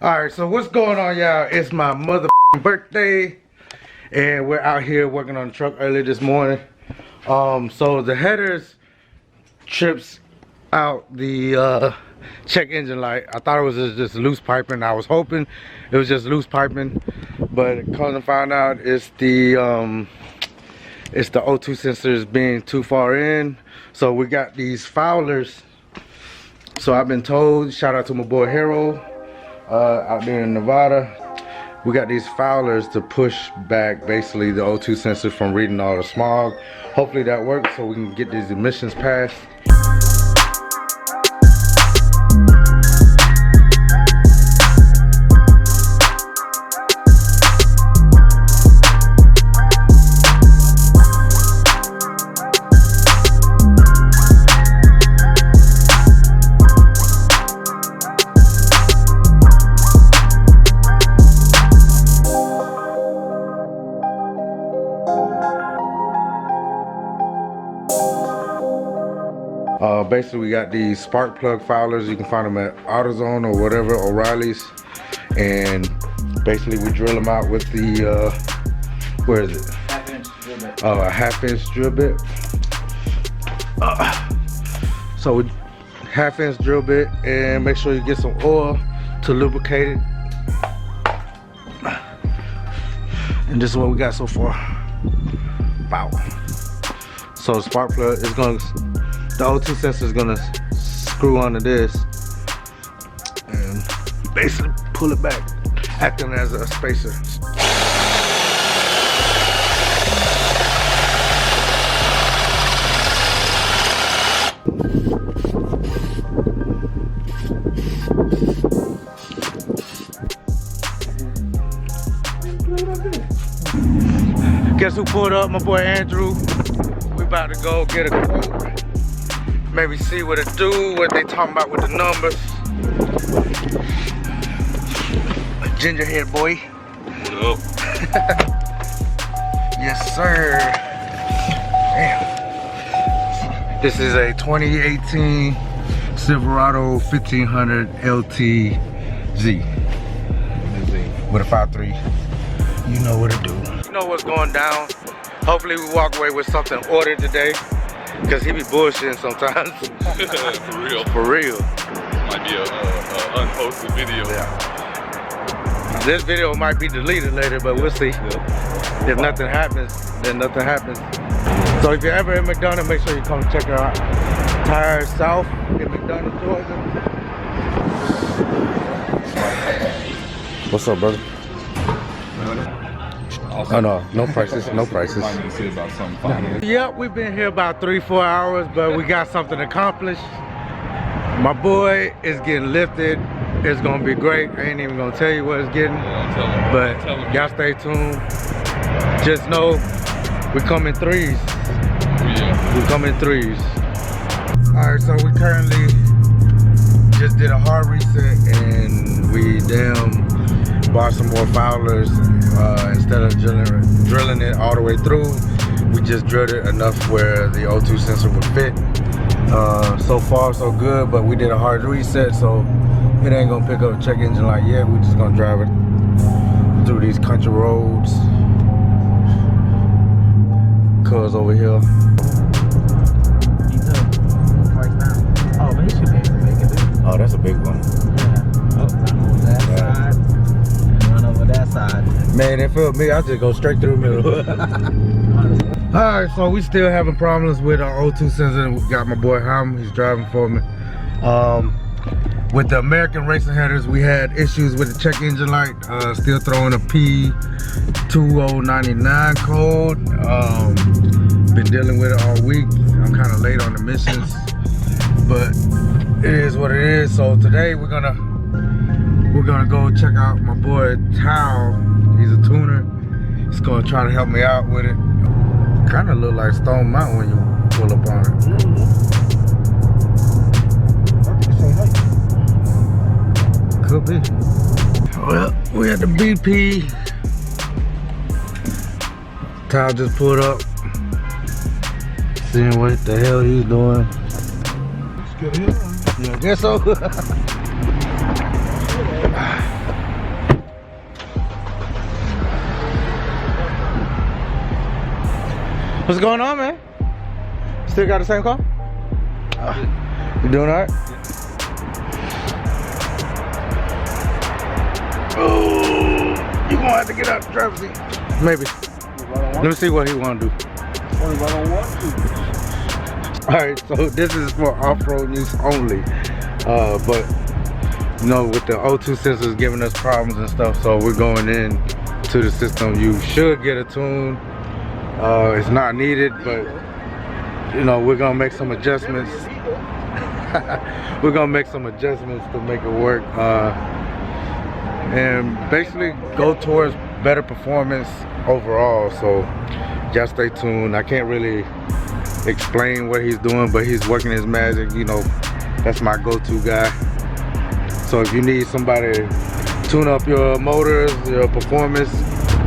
Alright, so what's going on, y'all? It's my motherfucking birthday, and we're out here working on the truck early this morning. So the headers trips out the check engine light. I thought it was just loose piping. I was hoping it was just loose piping, but come to find out it's the O2 sensors being too far in. So we got these foulers. So I've been told, shout out to my boy Hero out there in Nevada, we got these foulers to push back basically the O2 sensor from reading all the smog. Hopefully that works so we can get these emissions passed. Basically we got these spark plug foulers. You can find them at AutoZone or whatever, O'Reilly's, and basically we drill them out with the where is it? Half-inch drill bit. A half-inch drill bit. So we half-inch drill bit, and make sure you get some oil to lubricate it. And this is what we got so far. Wow. So the spark plug is going to, the O2 sensor is going to screw onto this and basically pull it back, acting as a spacer. Guess who pulled up? My boy Andrew. We about to go get a quote. Maybe see what it do, what they talking about with the numbers. Ginger head boy. What up? Yes, sir. Damn. This is a 2018 Silverado 1500 LTZ with a 5.3. You know what to do. You know what's going down. Hopefully we walk away with something ordered today. Cause he be bullshitting sometimes. For real. For real. Might be a unposted video. Yeah. This video might be deleted later, but we'll see. Yeah. If nothing happens, then nothing happens. So if you're ever in McDonough, make sure you come check out Tire South in McDonough, Georgia. What's up, brother? Oh no, no prices, no prices. Yep, we've been here about 3-4 hours, but we got something accomplished. My boy is getting lifted. It's gonna be great. I ain't even gonna tell you what it's getting, but y'all stay tuned. Just know we come in threes. We come in threes. All right, so we currently just did a hard reset, and we bought some more foulers. Instead of drilling it all the way through, we just drilled it enough where the O2 sensor would fit. So far so good, but we did a hard reset, so it ain't gonna pick up a check engine light yet. We're just gonna drive it through these country roads. Cuz over here. Oh, but he should be able to make it. Oh, that's a big one. Yeah. Oh, run over that side. And run over that side. Man, it felt me. I just go straight through the middle. Alright, so we still having problems with our O2 sensor. We got my boy Ham, he's driving for me. With the American racing headers, we had issues with the check engine light. Still throwing a P2099 code. Been dealing with it all week. I'm kind of late on the missions, but it is what it is. So today we're gonna go check out my boy Thoai. He's a tuner. He's gonna try to help me out with it. Kind of look like Stone Mountain when you pull up on it. Could be. Well, we at the BP. Thoai just pulled up. Seeing what the hell he's doing. Yeah, I guess so. What's going on, man? Still got the same car? You doing alright? Oh, you gonna have to get out the driver's seat. Maybe. Let me see what he wanna do. Only if I don't want to. Alright, so this is for off-road use only. But you know, with the O2 sensors giving us problems and stuff, so we're going in to the system. You should get a tune. It's not needed, but you know, we're gonna make some adjustments. We're gonna make some adjustments to make it work, and basically go towards better performance overall. So y'all stay tuned. I can't really explain what he's doing, but he's working his magic. You know, that's my go-to guy. So if you need somebody to tune up your motors, your performance,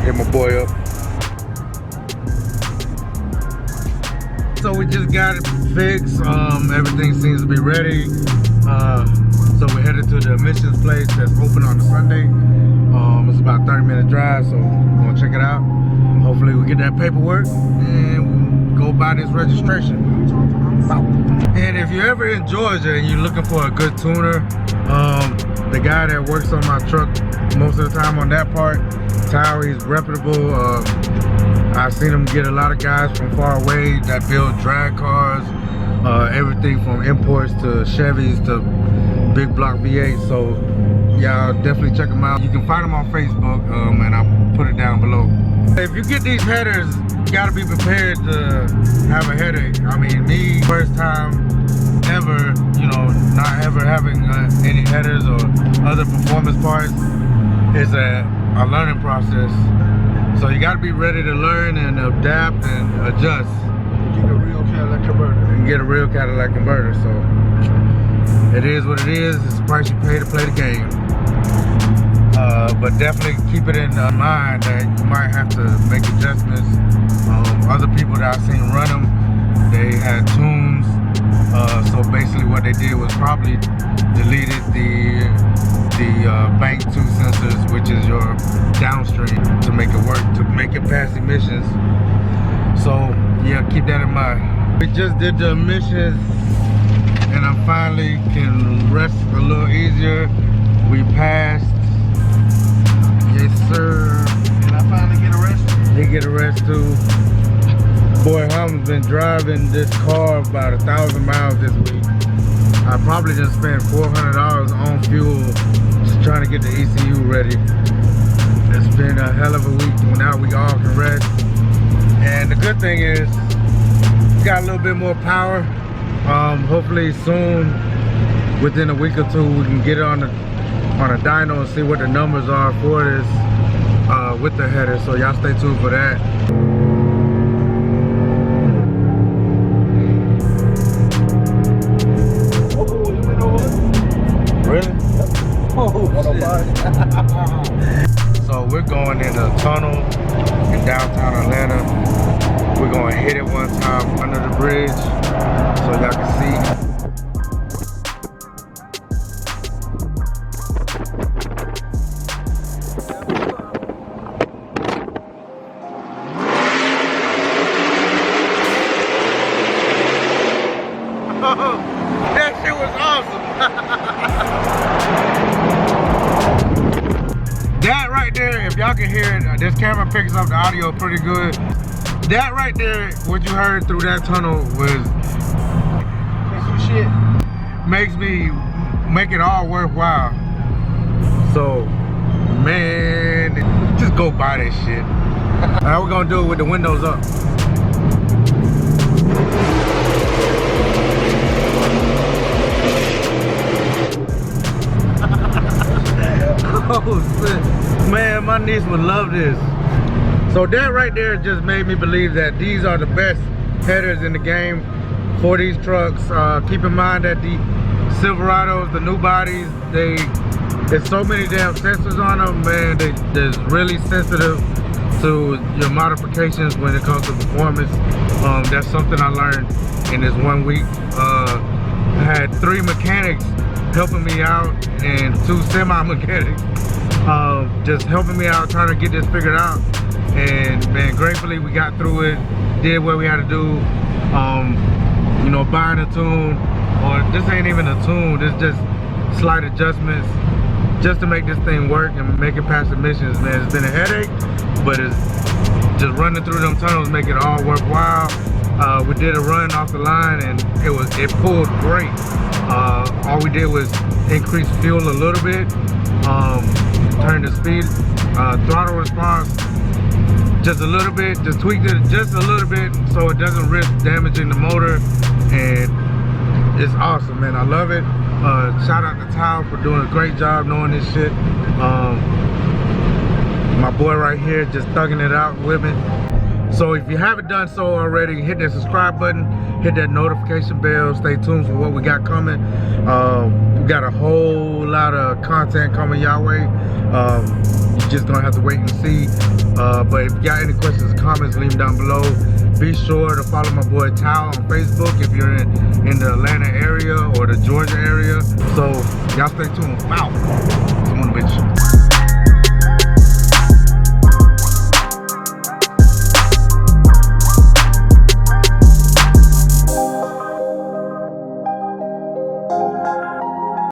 hit my boy up. So we just got it fixed. Everything seems to be ready. So we're headed to the emissions place that's open on a Sunday. It's about a 30-minute drive, so we're gonna check it out. Hopefully we get that paperwork and we'll go buy this registration. And if you're ever in Georgia and you're looking for a good tuner, the guy that works on my truck most of the time on that part, Thoai, he's reputable. I've seen him get a lot of guys from far away that build drag cars, everything from imports to Chevys to big block V8. So y'all definitely check him out. You can find him on Facebook, and I'll put it down below. If you get these headers, you gotta be prepared to have a headache. I mean, me, first time ever, you know, not ever having any headers or other performance parts is a learning process. So you gotta be ready to learn and adapt and adjust. Get a real Cadillac converter. And get a real Cadillac converter. So it is what it is. It's the price you pay to play the game. But definitely keep it in mind that you might have to make adjustments. Other people that I've seen run them, they had tunes. So basically what they did was probably deleted the bank 2 sensors, which is your downstream, to make it work, to make it pass emissions. So yeah, keep that in mind. We just did the emissions and I finally can rest a little easier. We passed. Yes sir. And I finally get arrested. They get arrested too. Boy, I've been driving this car about 1,000 miles this week. I probably just spent $400 on fuel just trying to get the ECU ready. It's been a hell of a week. Now we all can rest. And the good thing is, it's got a little bit more power. Hopefully soon, within a week or two, we can get it on a dyno and see what the numbers are for this with the header. So y'all stay tuned for that. Really? Oh, So we're going in a tunnel in downtown Atlanta. We're going to hit it one time under the bridge so y'all can see. That shit was awesome. That right there, if y'all can hear it, this camera picks up the audio pretty good. That right there, what you heard through that tunnel was some shit. Make it all worthwhile. So, man, just go buy that shit. Now we're gonna do it with the windows up. Oh shit. Man, my niece would love this. So that right there just made me believe that these are the best headers in the game for these trucks. Keep in mind that the Silverados, the new bodies, there's so many damn sensors on them, man. They're really sensitive to your modifications when it comes to performance. That's something I learned in this 1 week. I had 3 mechanics helping me out and 2 semi-mechanics. just helping me out, trying to get this figured out. And man, gratefully we got through it, did what we had to do. You know, buying a tune, or this ain't even a tune, this just slight adjustments just to make this thing work and make it past the missions. Man, it's been a headache, but it's just running through them tunnels make it all worthwhile. We did a run off the line and it pulled great. All we did was increase fuel a little bit, turn the speed, throttle response just a little bit, just tweaked it just a little bit so it doesn't risk damaging the motor, and it's awesome, man. I love it. Shout out to Thoai for doing a great job knowing this shit. My boy right here just thugging it out with me. So if you haven't done so already, hit that subscribe button, hit that notification bell, stay tuned for what we got coming. We got a whole lot of content coming your way. You're just gonna have to wait and see. But if you got any questions or comments, leave them down below. Be sure to follow my boy Thoai on Facebook if you're in the Atlanta area or the Georgia area. So y'all stay tuned. Wow. Come on, bitch.